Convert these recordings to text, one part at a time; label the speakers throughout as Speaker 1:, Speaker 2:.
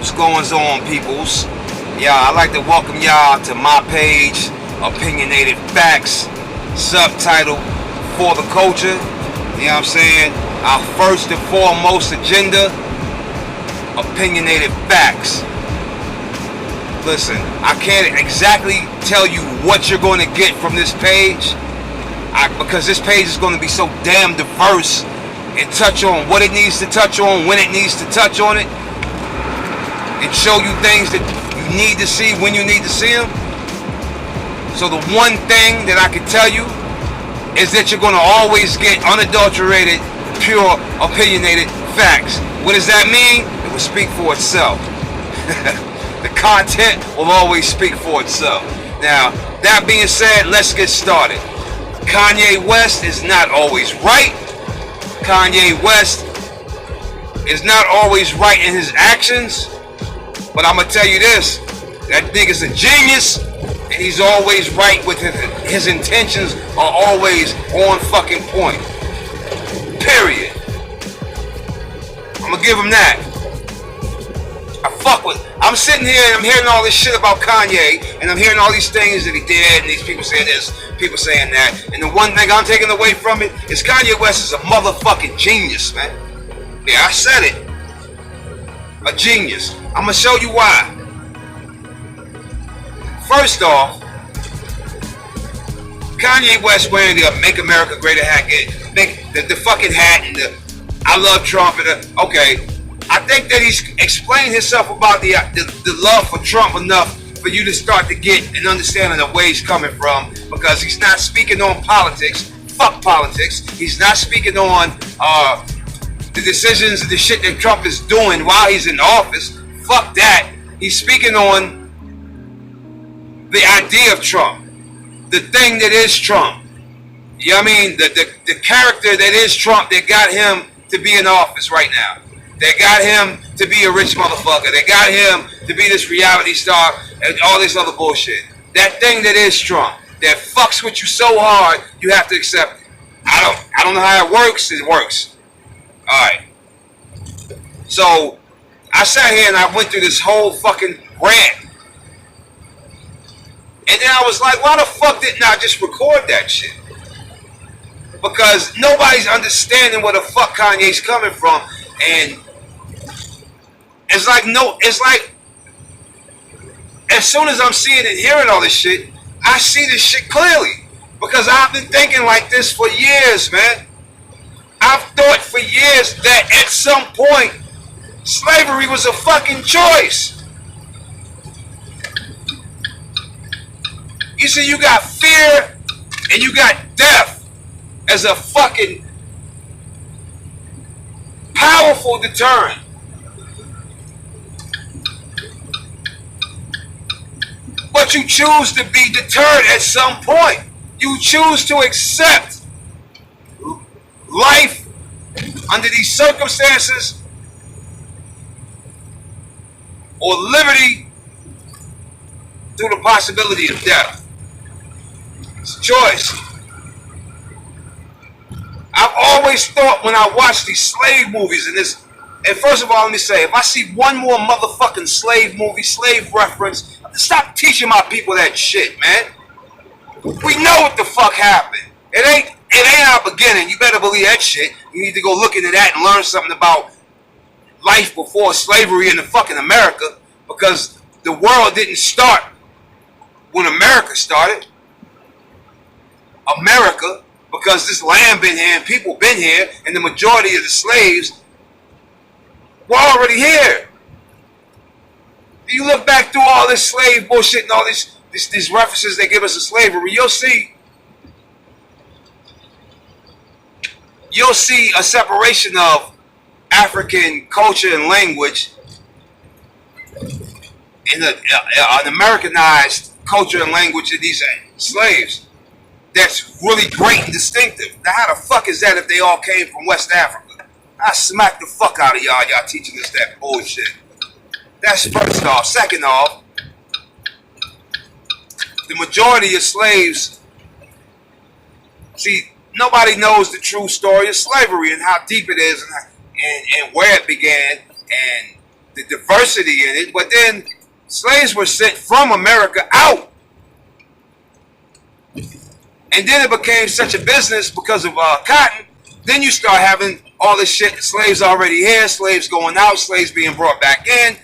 Speaker 1: What's going on, peoples? Yeah, I'd like to welcome y'all to my page, Opinionated Facts, subtitle For the Culture. You know what I'm saying? Our first and foremost agenda, opinionated facts. Listen, I can't exactly tell you what you're going to get from this page, because this page is going to be so damn diverse and touch on what it needs to touch on, when it needs to touch on it, and show you things that you need to see when you need to see them. So the one thing that I can tell you is that you're going to always get unadulterated, pure, opinionated facts. What does that mean? It will speak for itself. The content will always speak for itself. Now, that being said, let's get started. Kanye West is not always right. Kanye West is not always right in his actions. But I'm going to tell you this, that nigga's a genius, and he's always right with his intentions are always on fucking point. Period. I'm going to give him that. I'm sitting here and I'm hearing all this shit about Kanye, and I'm hearing all these things that he did, and these people saying this, people saying that, and the one thing I'm taking away from it is Kanye West is a motherfucking genius, man. Yeah, I said it. A genius. I'm gonna show you why. First off, Kanye West wearing the Make America Great hat, the fucking hat, and the I love Trump, and okay. I think that he's explained himself about the love for Trump enough for you to start to get an understanding of where he's coming from, because he's not speaking on politics. Fuck politics. He's not speaking on the decisions and the shit that Trump is doing while he's in office. Fuck that. He's speaking on the idea of Trump, the thing that is Trump. You know what I mean? The character that is Trump that got him to be in office right now. They got him to be a rich motherfucker. They got him to be this reality star and all this other bullshit. That thing that is Trump, that fucks with you so hard, you have to accept it. I don't know how it works. It works. Alright. So, I sat here and I went through this whole fucking rant. And then I was like, why the fuck didn't I just record that shit? Because nobody's understanding where the fuck Kanye's coming from. And it's like as soon as I'm seeing and hearing all this shit, I see this shit clearly. Because I've been thinking like this for years, man. I've thought for years that at some point, slavery was a fucking choice. You see, you got fear and you got death as a fucking powerful deterrent. But you choose to be deterred at some point. You choose to accept life under these circumstances, or liberty through the possibility of death. It's a choice. I've always thought when I watch these slave movies and first of all, let me say, if I see one more motherfucking slave movie, slave reference, stop teaching my people that shit, man. We know what the fuck happened. It ain't our beginning. You better believe that shit. You need to go look into that and learn something about life before slavery in the fucking America, because the world didn't start when America started. America, because this land been here and people been here, and the majority of the slaves were already here. You look back through all this slave bullshit and all these references they give us to slavery, you'll see a separation of African culture and language in an Americanized culture and language of these slaves. That's really great and distinctive. Now, how the fuck is that if they all came from West Africa? I smack the fuck out of y'all teaching us that bullshit. That's first off. Second off, the majority of slaves, see, nobody knows the true story of slavery and how deep it is and where it began and the diversity in it. But then slaves were sent from America out. And then it became such a business because of cotton. Then you start having all this shit, slaves already here, slaves going out, slaves being brought back in.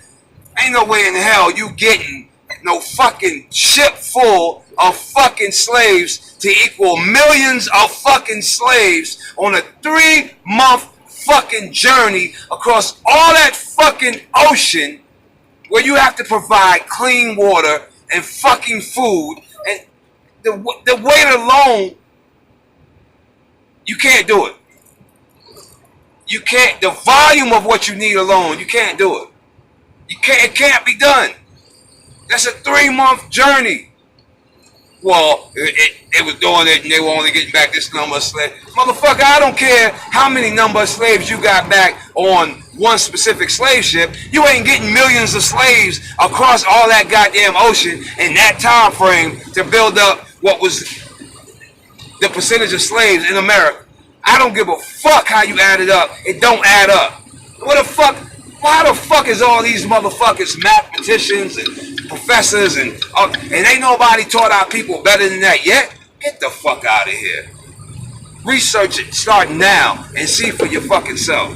Speaker 1: Ain't no way in hell you getting no fucking ship full of fucking slaves to equal millions of fucking slaves on a 3-month fucking journey across all that fucking ocean where you have to provide clean water and fucking food. And the weight alone, you can't do it. You can't, the volume of what you need alone, you can't do it. It can't be done. That's a 3-month journey. Well, it was doing it and they were only getting back this number of slaves. Motherfucker, I don't care how many number of slaves you got back on one specific slave ship. You ain't getting millions of slaves across all that goddamn ocean in that time frame to build up what was the percentage of slaves in America. I don't give a fuck how you add it up. It don't add up. What the fuck? Why the fuck is all these motherfuckers mathematicians and professors and ain't nobody taught our people better than that yet? Get the fuck out of here. Research it, start now, and see for your fucking self.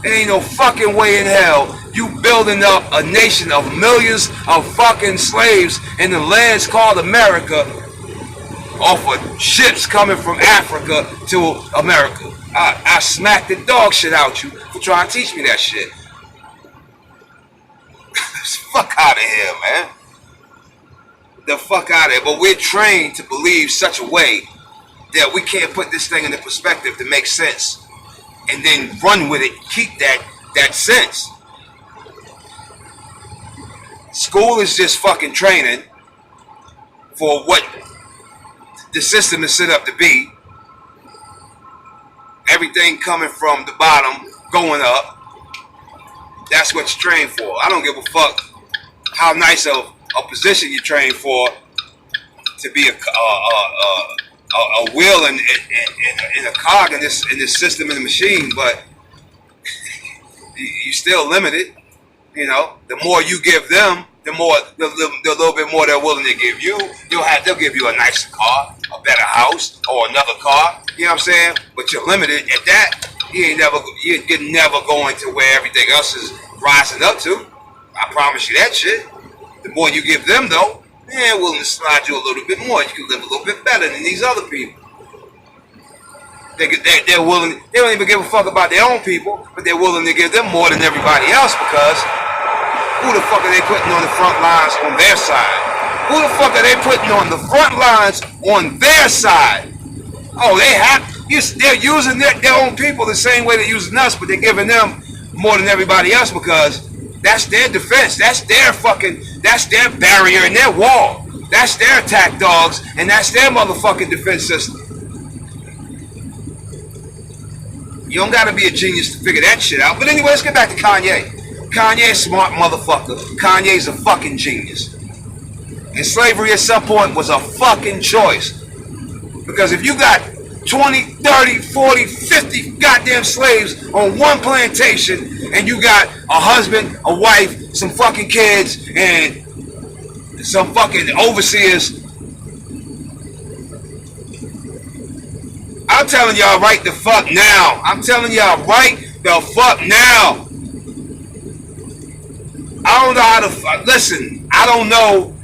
Speaker 1: There ain't no fucking way in hell you building up a nation of millions of fucking slaves in the lands called America off of ships coming from Africa to America. I smacked the dog shit out you for trying to teach me that shit. Fuck out of here, man. The fuck out of here. But we're trained to believe such a way that we can't put this thing into perspective to make sense and then run with it, keep that sense. School is just fucking training for what the system is set up to be. Everything coming from the bottom, going up. That's what you're trained for. I don't give a fuck how nice of a position you're trained for to be a wheel in a cog in this system in the machine, but you still limited. You know, the more you give them, the little bit more they're willing to give you. They'll give you a nicer car, a better house, or another car. You know what I'm saying? But you're limited at that. You're never going to where everything else is rising up to. I promise you that shit. The more you give them, though, they're willing to slide you a little bit more. You can live a little bit better than these other people. They're willing. They don't even give a fuck about their own people, but they're willing to give them more than everybody else because who the fuck are they putting on the front lines on their side? Who the fuck are they putting on the front lines on their side? Oh, they're using their own people the same way they're using us, but they're giving them more than everybody else because that's their defense. That's their barrier and their wall. That's their attack dogs, and that's their motherfucking defense system. You don't gotta be a genius to figure that shit out. But anyway, let's get back to Kanye. Kanye's a smart motherfucker. Kanye's a fucking genius. And slavery at some point was a fucking choice. Because if you got 20, 30, 40, 50 goddamn slaves on one plantation and you got a husband, a wife, some fucking kids, and some fucking overseers, I'm telling y'all right the fuck now. I'm telling y'all right the fuck now. I don't know how to listen. I don't know.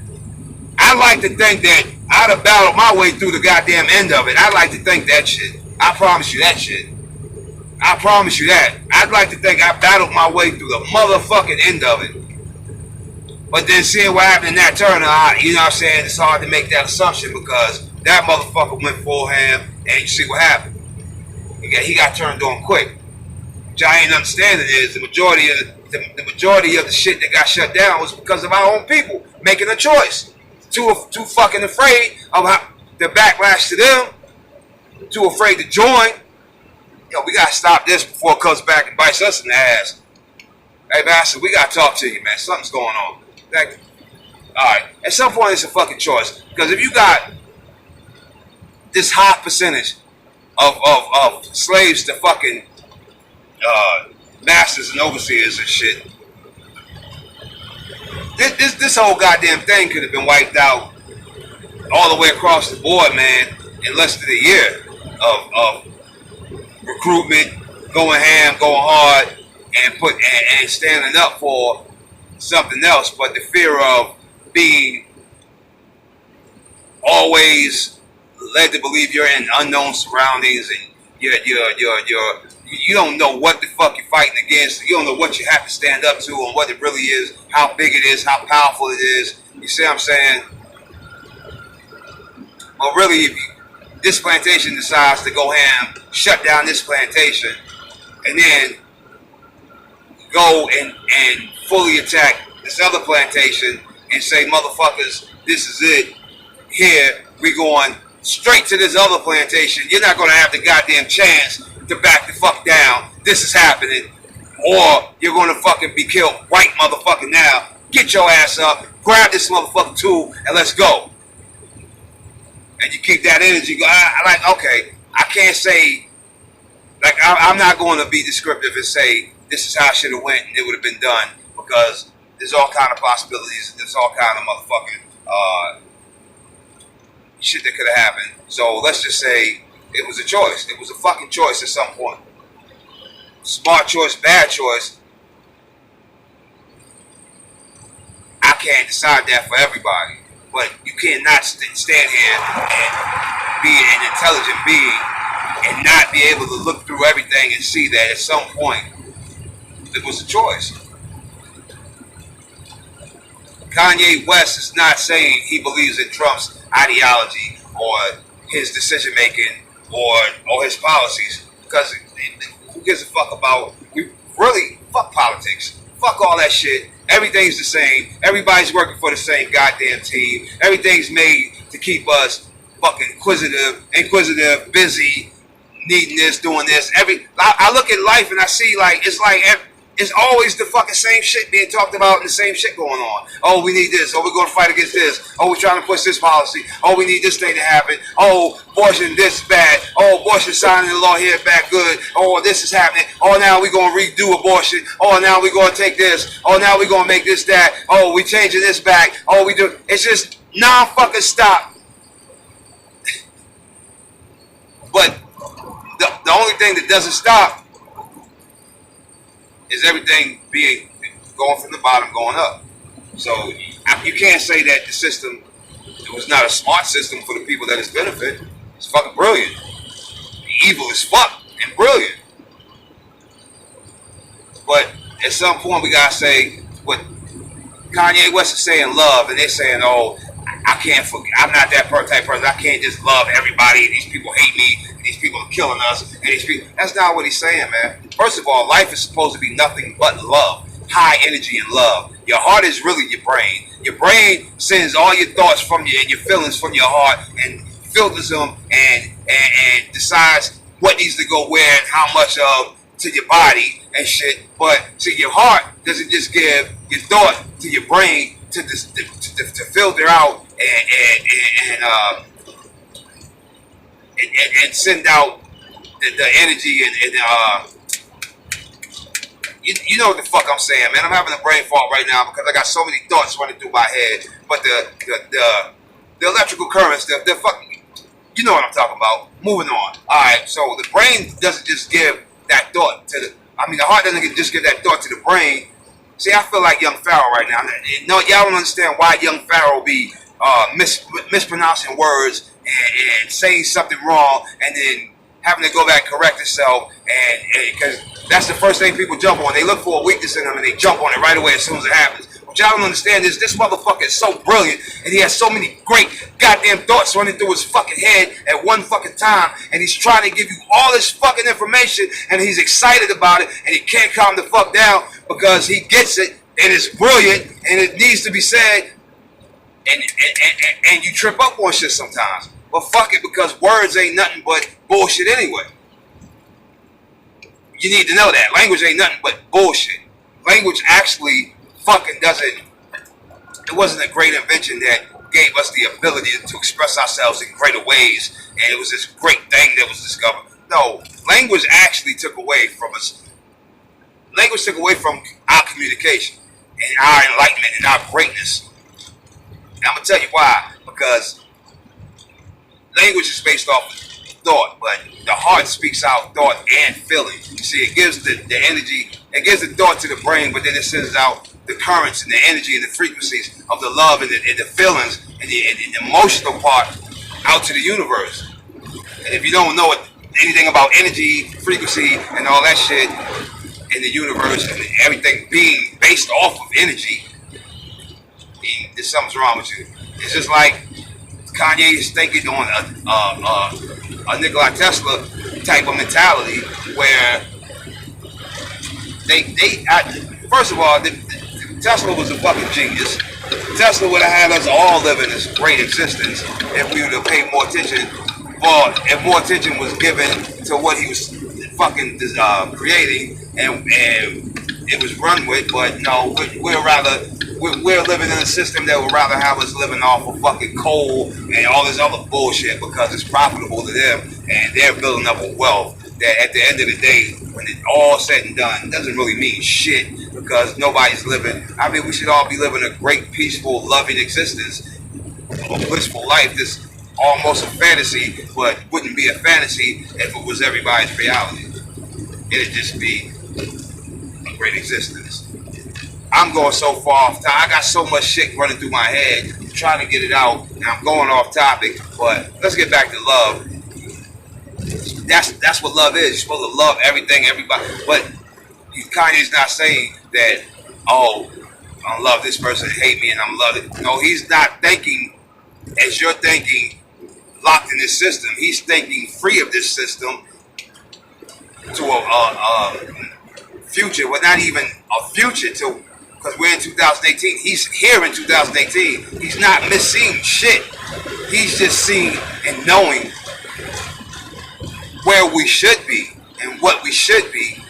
Speaker 1: I like to think that I'd have battled my way through the goddamn end of it. I like to think that shit. I promise you that shit. I promise you that. I'd like to think I battled my way through the motherfucking end of it. But then seeing what happened in that turn, you know what I'm saying? It's hard to make that assumption because that motherfucker went full ham and you see what happened. He got turned on quick. Which I ain't understanding is the majority of the shit that got shut down was because of our own people making a choice. Too fucking afraid of the backlash to them. Too afraid to join. Yo, we gotta stop this before it comes back and bites us in the ass. Hey, Master, we gotta talk to you, man. Something's going on. Alright, at some point it's a fucking choice. Because if you got this high percentage of slaves to fucking masters and overseers and shit, This whole goddamn thing could have been wiped out all the way across the board, man, in less than a year of recruitment, going ham, going hard, and standing up for something else. But the fear of being always led to believe you're in unknown surroundings and you don't know what the fuck you're fighting against. You don't know what you have to stand up to and what it really is, how big it is, how powerful it is. You see what I'm saying? Well, really, if this plantation decides to go ham, shut down this plantation, and then go and fully attack this other plantation and say, motherfuckers, this is it. Here, we going straight to this other plantation. You're not going to have the goddamn chance to back the fuck down. This is happening. Or you're going to fucking be killed right motherfucking now. Get your ass up, grab this motherfucking tool, and let's go. And you keep that energy going. Okay, I can't say, I'm not going to be descriptive and say this is how it should have went and it would have been done, because there's all kind of possibilities. There's all kind of motherfucking shit that could have happened. So let's just say it was a choice. It was a fucking choice at some point. Smart choice, bad choice. I can't decide that for everybody. But you cannot stand here and be an intelligent being and not be able to look through everything and see that at some point it was a choice. Kanye West is not saying he believes in Trump's ideology or his decision making or his policies, because who gives a fuck about, we really fuck politics, fuck all that shit. Everything's the same. Everybody's working for the same goddamn team. Everything's made to keep us fucking inquisitive, busy, needing this, doing this. I look at life and I see it's always the fucking same shit being talked about and the same shit going on. Oh, we need this. Oh, we're going to fight against this. Oh, we're trying to push this policy. Oh, we need this thing to happen. Oh, abortion this bad. Oh, abortion signing the law here back good. Oh, this is happening. Oh, now we're going to redo abortion. Oh, now we're going to take this. Oh, now we're going to make this that. Oh, we changing this back. Oh, we do. It's just non-fucking stop. But the only thing that doesn't stop is everything going from the bottom going up. So you can't say that the system, it was not a smart system for the people that it's benefit. It's fucking brilliant. Evil as fuck and brilliant. But at some point we gotta say what Kanye West is saying, love, and they're saying, oh, I can't forget. I'm not that type of person. I can't just love everybody. These people hate me. These people are killing us. And these people. That's not what he's saying, man. First of all, life is supposed to be nothing but love, high energy and love. Your heart is really your brain. Your brain sends all your thoughts from you and your feelings from your heart and filters them and decides what needs to go where and how much of to your body and shit. But see, your heart doesn't just give your thought to your brain to filter out and send out the energy and you know what the fuck I'm saying, man. I'm having a brain fart right now because I got so many thoughts running through my head. But the electrical currents, they're fucking, you know what I'm talking about. Moving on. All right, so the brain doesn't just give that thought to the heart doesn't just give that thought to the brain. See, I feel like Young Pharaoh right now. No, y'all don't understand why Young Pharaoh be mispronouncing words and saying something wrong and then having to go back and correct itself, and because that's the first thing people jump on. They look for a weakness in them and they jump on it right away as soon as it happens. What y'all don't understand is this motherfucker is so brilliant and he has so many great goddamn thoughts running through his fucking head at one fucking time, and he's trying to give you all this fucking information and he's excited about it and he can't calm the fuck down because he gets it and it's brilliant and it needs to be said, and you trip up on shit sometimes. But fuck it, because words ain't nothing but bullshit anyway. You need to know that. Language ain't nothing but bullshit. Language actually fucking doesn't, it wasn't a great invention that gave us the ability to express ourselves in greater ways, and it was this great thing that was discovered. No, language actually took away from us. Language took away from our communication. and our enlightenment and our greatness. And I'm gonna tell you why. Because language is based off of thought, but the heart speaks out thought and feeling. You see, it gives the energy, it gives the thought to the brain, but then it sends out the currents and the energy and the frequencies of the love and the feelings and the emotional part out to the universe. And if you don't know anything about energy, frequency, and all that shit in the universe and everything being based off of energy, there's something's wrong with you. It's just like Kanye is thinking on a Nikola Tesla type of mentality where first of all, Tesla was a fucking genius. Tesla would have had us all living this great existence if we would have paid more attention, or if more attention was given to what he was fucking creating, and it was run with. But no, we're living in a system that would rather have us living off of fucking coal and all this other bullshit because it's profitable to them and they're building up a wealth that at the end of the day, when it's all said and done, doesn't really mean shit because nobody's living. I mean, we should all be living a great, peaceful, loving existence, a blissful life. This almost a fantasy, but wouldn't be a fantasy if it was everybody's reality. It'd just be a great existence. I'm going so far off topic. I got so much shit running through my head, trying to get it out, and I'm going off topic. But let's get back to love. That's what love is. You're supposed to love everything, everybody. But Kanye's not saying that, oh, I love this person, hate me, and I'm loving it. No, he's not thinking as you're thinking, locked in this system. He's thinking free of this system to a future. Well, not even a future to. Because we're in 2018. He's here in 2018. He's not missing shit. He's just seeing and knowing where we should be and what we should be